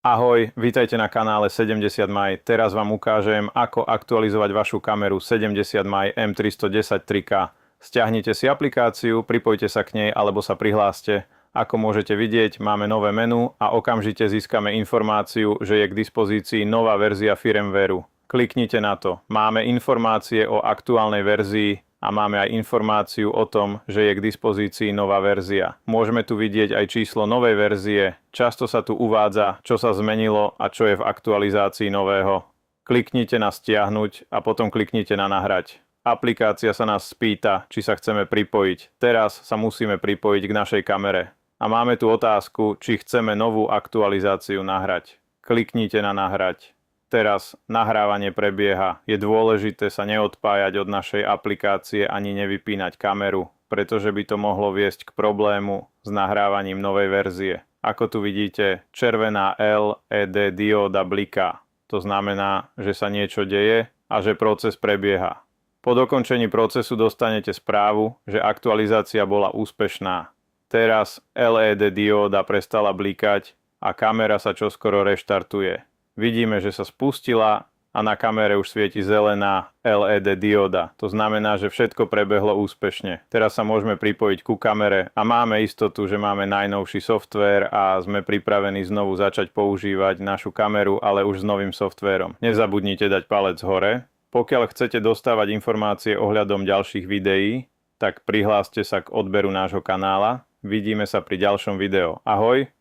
Ahoj, vítajte na kanále 70 maj. Teraz vám ukážem, ako aktualizovať vašu kameru 70 maj M310 3K. Stiahnite si aplikáciu, pripojte sa k nej alebo sa prihláste. Ako môžete vidieť, máme nové menu a okamžite získame informáciu, že je k dispozícii nová verzia firmwareu. Kliknite na to. Máme informácie o aktuálnej verzii a máme aj informáciu o tom, že je k dispozícii nová verzia. Môžeme tu vidieť aj číslo novej verzie. Často sa tu uvádza, čo sa zmenilo a čo je v aktualizácii nového. Kliknite na stiahnuť a potom kliknite na nahrať. Aplikácia sa nás spýta, či sa chceme pripojiť. Teraz sa musíme pripojiť k našej kamere. A máme tu otázku, či chceme novú aktualizáciu nahrať. Kliknite na nahrať. Teraz nahrávanie prebieha. Je dôležité sa neodpájať od našej aplikácie ani nevypínať kameru, pretože by to mohlo viesť k problému s nahrávaním novej verzie. Ako tu vidíte, červená LED dióda bliká. To znamená, že sa niečo deje a že proces prebieha. Po dokončení procesu dostanete správu, že aktualizácia bola úspešná. Teraz LED dióda prestala blikať a kamera sa čoskoro reštartuje. Vidíme, že sa spustila a na kamere už svieti zelená LED dióda. To znamená, že všetko prebehlo úspešne. Teraz sa môžeme pripojiť ku kamere a máme istotu, že máme najnovší softvér a sme pripravení znovu začať používať našu kameru, ale už s novým softvérom. Nezabudnite dať palec hore. Pokiaľ chcete dostávať informácie ohľadom ďalších videí, tak prihláste sa k odberu nášho kanála. Vidíme sa pri ďalšom videu. Ahoj!